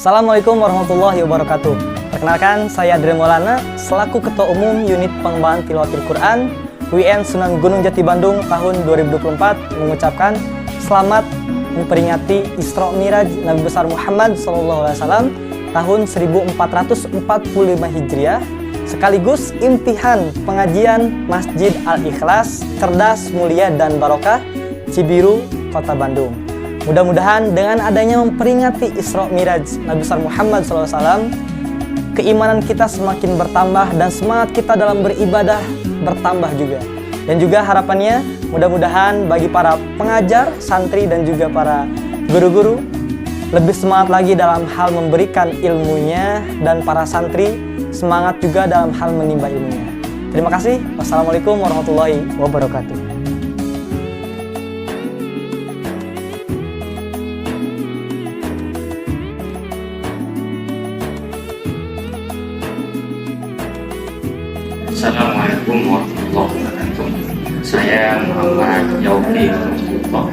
Assalamualaikum warahmatullahi wabarakatuh. Perkenalkan, saya Adrian Maulana, selaku Ketua Umum Unit Pengembangan Tilawatil Quran UIN Sunan Gunung Jati Bandung tahun 2024 mengucapkan selamat memperingati Isra Miraj Nabi besar Muhammad SAW tahun 1445 Hijriah, sekaligus imtihan pengajian Masjid Al-Ikhlas, Cerdas, Mulia, dan Barokah, Cibiru, Kota Bandung. Mudah-mudahan dengan adanya memperingati Isra Miraj Nabi besar Muhammad SAW, keimanan kita semakin bertambah dan semangat kita dalam beribadah bertambah juga. Dan juga harapannya mudah-mudahan bagi para pengajar, santri, dan juga para guru-guru lebih semangat lagi dalam hal memberikan ilmunya, dan para santri semangat juga dalam hal menimba ilmunya. Terima kasih. Wassalamualaikum warahmatullahi wabarakatuh. Assalamualaikum warahmatullahi wabarakatuh. Saya Muhammad Yaufi Rahmatullah,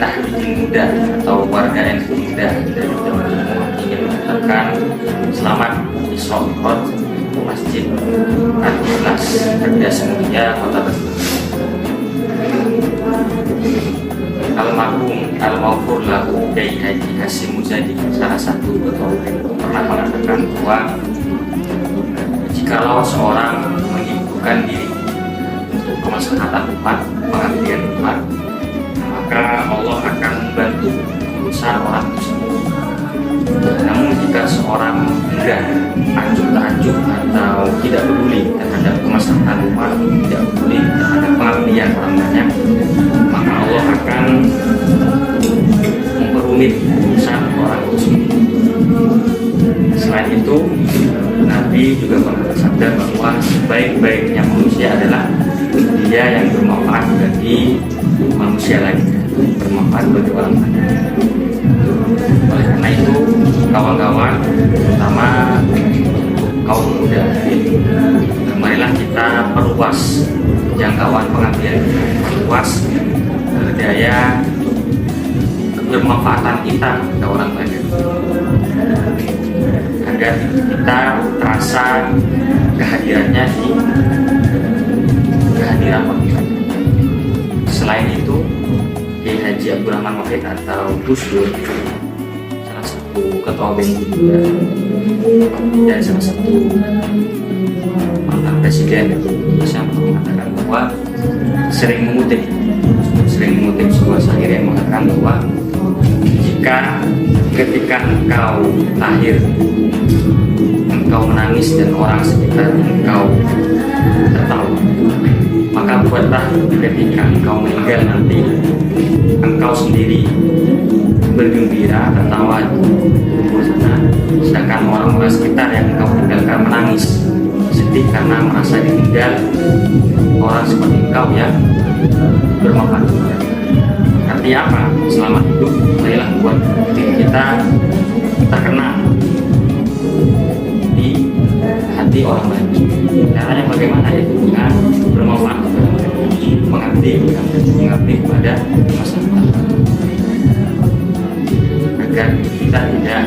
Nahdlatul Muda atau warga NU Muda dari Jawa Timur, ingin mengucapkan selamat Isra Mi'raj Masjid Al-Ikhlas, Cerdas, Mulia, Kota Bandung. Almarhum Al-Maghfur lahu Kiai Haji Hasyim Muzadi, salah satu ketua umum, pernah mengatakan bahwa jikalau seorang menyibukkan diri untuk kemaslahatan umat, pengabdian umat, maka Allah akan membantu urusan orang tersebut. Namun jika seorang enggak acuh-acuh atau tidak peduli terhadap kemaslahatan umat, tidak peduli terhadap pengabdian orang banyak, maka Allah akan memperumit urusan orang tersebut. Selain itu, Nabi juga pernah bersabda bahwa sebaik-baiknya manusia adalah dia yang bermanfaat bagi manusia lain, bermanfaat bagi orang lain. Oleh karena itu, kawan-kawan, terutama kaum muda, marilah kita perluas jangkauan pengabdian kita, perluas daya bermanfaatan kita ke orang banyak, agar kita terasa kehadirannya di kehadiran manusia. Selain itu, Kiai Haji Abdurrahman Wahid atau Gus Dur, salah satu ketua BEM juga dan salah satu mantan presiden Indonesia, mengatakan bahwa sering mengutip sebuah syair yang mengatakan bahwa jika ketika engkau lahir, engkau menangis dan orang sekitar engkau tertawa, maka buatlah ketika engkau meninggal nanti, engkau sendiri bergembira, tertawa di kubur sana, sedangkan orang-orang sekitar yang engkau tinggalkan menangis, sedih karena merasa ditinggal orang seperti engkau yang bermanfaat. Artinya apa? Selama hidup, marilah buat diri kita terkenal di hati orang lain. Caranya bagaimana? Itu dengan bermanfaat kepada mereka, mengabdi kepada masyarakat, agar kita tidak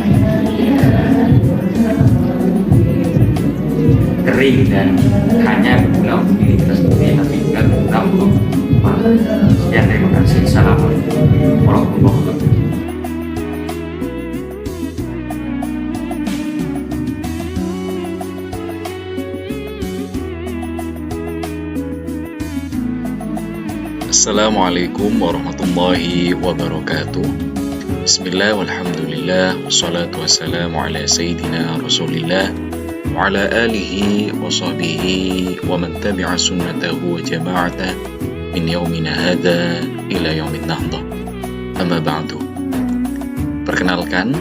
kering dan hanya berguna untuk diri kita sendiri, tapi juga berguna untuk orang lain. Sekian, terima kasih. Assalamualaikum warahmatullahi wabarakatuh. Assalamualaikum warahmatullahi wabarakatuh. Bismillah walhamdulillah wassalatu wassalamu ala sayyidina rasulillah wa ala alihi wa sahbihi wa man tabi'a sunnatahu wa jama'atah min yaumina hadha ila yaumin nahdah. Amma ba'du. Perkenalkan,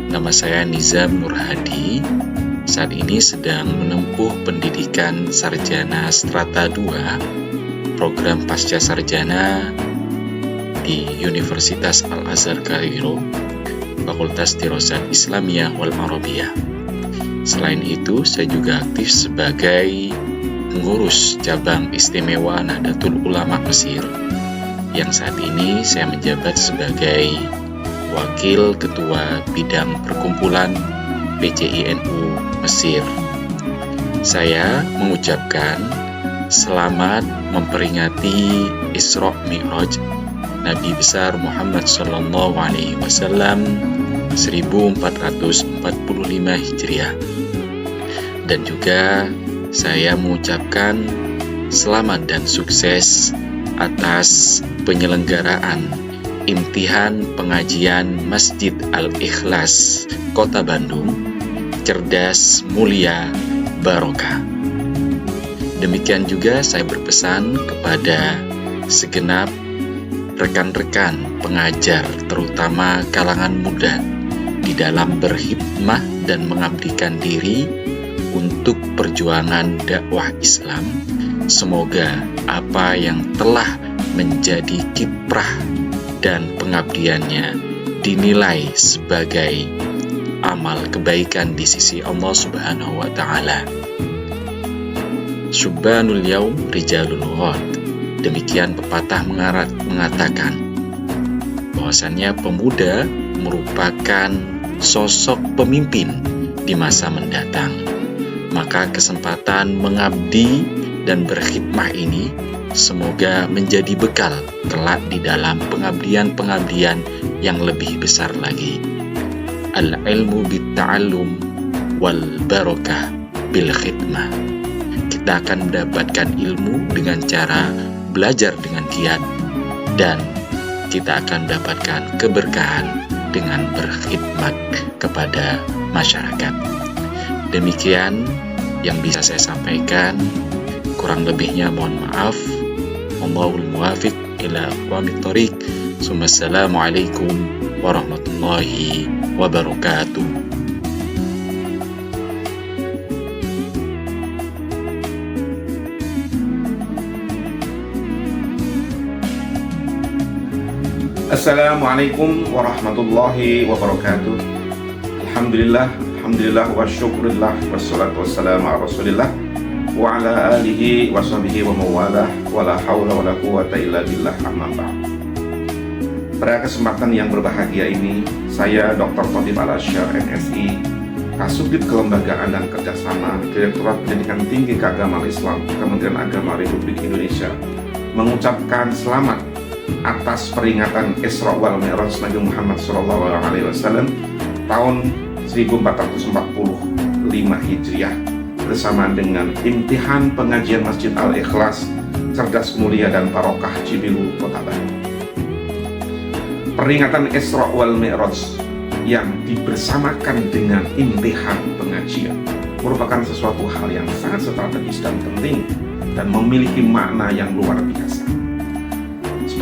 nama saya Nizam Nur Hadi. Saat ini sedang menempuh pendidikan sarjana strata 2 program pasca sarjana di Universitas Al-Azhar Kairo, Fakultas Dirasat Islamiyah wal Arabiyah. Selain itu, saya juga aktif sebagai pengurus cabang istimewa Nahdlatul Ulama Mesir, yang saat ini saya menjabat sebagai Wakil Ketua Bidang Perkumpulan PCINU Mesir. Saya mengucapkan selamat memperingati Isra Mi'raj Nabi besar Muhammad Sallallahu Alaihi Wasallam 1445 Hijriah. Dan juga saya mengucapkan selamat dan sukses atas penyelenggaraan imtihan pengajian Masjid Al-Ikhlas Kota Bandung, cerdas, mulia, barokah. Demikian juga saya berpesan kepada segenap rekan-rekan pengajar, terutama kalangan muda, di dalam berhikmah dan mengabdikan diri untuk perjuangan dakwah Islam. Semoga apa yang telah menjadi kiprah dan pengabdiannya dinilai sebagai amal kebaikan di sisi Allah Subhanahu wa Ta'ala. Syubbanul yaum rijalul ghad. Demikian pepatah mengatakan bahwasannya pemuda merupakan sosok pemimpin di masa mendatang. Maka kesempatan mengabdi dan berkhidmah ini semoga menjadi bekal kelak di dalam pengabdian-pengabdian yang lebih besar lagi. Al-ilmu bit-ta'allum wal barakah bil khidmah. Kita akan mendapatkan ilmu dengan cara belajar dengan giat, dan kita akan mendapatkan keberkahan dengan berkhidmat kepada masyarakat. Demikian yang bisa saya sampaikan, kurang lebihnya mohon maaf. Wallahul muwafiq ila aqwamit thoriq. Assalamualaikum warahmatullahi wabarakatuh. Assalamualaikum warahmatullahi wabarakatuh. Alhamdulillah wa syukurillah wassalatu wassalamu ala rasulillah wa ala alihi wa sahbihi wa mawalah wa la hawla wa la quwata illa billah, amma ba'd. Pada kesempatan yang berbahagia ini, saya Dr. Thotib Al-Asyar MSI, Kasubdit Kelembagaan dan Kerjasama Direktorat Pendidikan Tinggi Keagamaan Islam Kementerian Agama Republik Indonesia mengucapkan selamat atas peringatan Isra wal Mi'raj Nabi Muhammad SAW tahun 1445 Hijriah bersama dengan imtihan pengajian Masjid Al-Ikhlas Cerdas Mulia dan Barokah Cibiru Kota Bandung. Peringatan Isra wal Mi'raj yang dibersamakan dengan imtihan pengajian merupakan sesuatu hal yang sangat strategis dan penting dan memiliki makna yang luar biasa.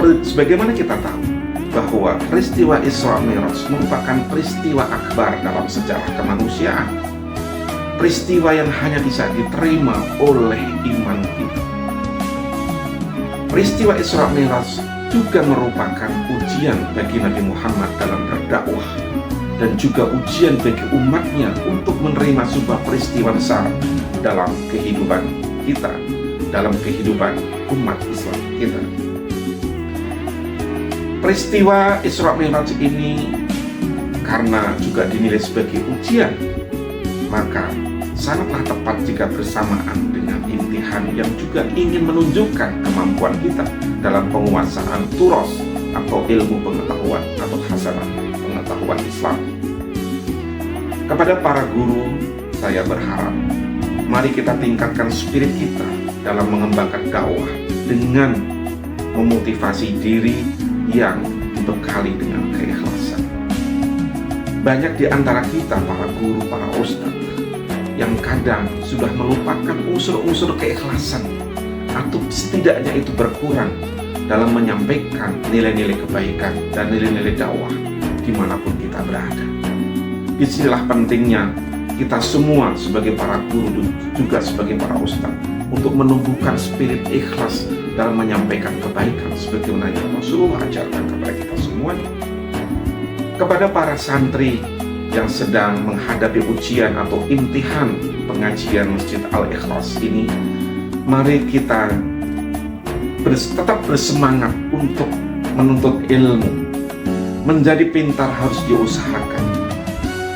Sebagaimana kita tahu bahwa peristiwa Isra Mi'raj merupakan peristiwa akbar dalam sejarah kemanusiaan, peristiwa yang hanya bisa diterima oleh iman kita. Peristiwa Isra Mi'raj juga merupakan ujian bagi Nabi Muhammad dalam berdakwah dan juga ujian bagi umatnya untuk menerima sebuah peristiwa besar dalam kehidupan kita, dalam kehidupan umat Islam kita. Peristiwa Isra Mi'raj ini karena juga dinilai sebagai ujian, maka sangatlah tepat jika bersamaan dengan imtihan yang juga ingin menunjukkan kemampuan kita dalam penguasaan turos atau ilmu pengetahuan atau hasanah pengetahuan Islam. Kepada para guru, saya berharap mari kita tingkatkan spirit kita dalam mengembangkan dakwah dengan memotivasi diri yang dibekali dengan keikhlasan. Banyak di antara kita, para guru, para ustadz, yang kadang sudah melupakan unsur-unsur keikhlasan, atau setidaknya itu berkurang dalam menyampaikan nilai-nilai kebaikan dan nilai-nilai dakwah dimanapun kita berada. Disinilah pentingnya kita semua sebagai para guru, juga sebagai para ustadz, untuk menumbuhkan spirit ikhlas dalam menyampaikan kebaikan sebagaimana yang Rasulullah ajarkan kepada kita semuanya. Kepada para santri yang sedang menghadapi ujian atau imtihan pengajian Masjid Al-Ikhlas ini, mari kita tetap bersemangat untuk menuntut ilmu, Menjadi pintar harus diusahakan.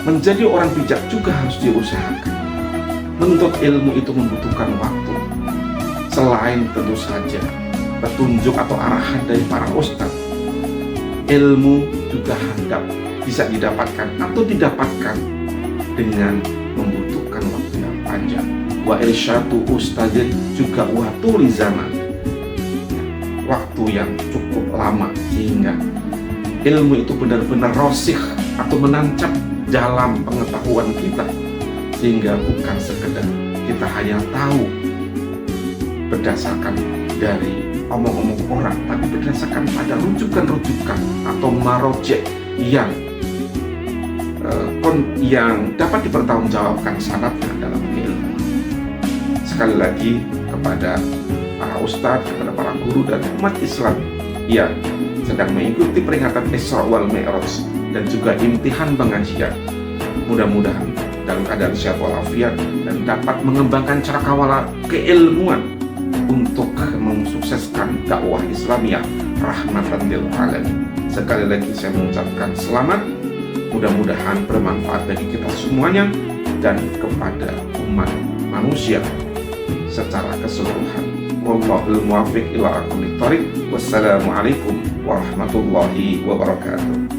Menjadi orang bijak juga harus diusahakan. Menuntut ilmu itu membutuhkan waktu. Selain tentu saja petunjuk atau arahan dari para ustadz, ilmu juga hendak bisa didapatkan atau didapatkan dengan membutuhkan waktu yang panjang. Wa irsyadu ustadzin juga watuli zaman, waktu yang cukup lama sehingga ilmu itu benar-benar rosikh atau menancap dalam pengetahuan kita, sehingga bukan sekedar kita hanya tahu berdasarkan dari omong-omong orang, tapi berdasarkan pada rujukan-rujukan atau marojek yang dapat dipertanggungjawabkan sanadnya dalam keilmuan. Sekali lagi kepada para ustadz, kepada para guru dan umat Islam yang sedang mengikuti peringatan Isra wal Mi'raj dan juga imtihan pengajian, mudah-mudahan dalam keadaan sehat walafiat dan dapat mengembangkan cakrawala keilmuan untuk mensukseskan dakwah Islamiyah rahmatan lil alamin. Sekali lagi saya mengucapkan selamat, mudah-mudahan bermanfaat bagi kita semuanya dan kepada umat manusia secara keseluruhan. Wallahul muwaffiq ila aqwamit thoriq. Wassalamualaikum warahmatullahi wabarakatuh.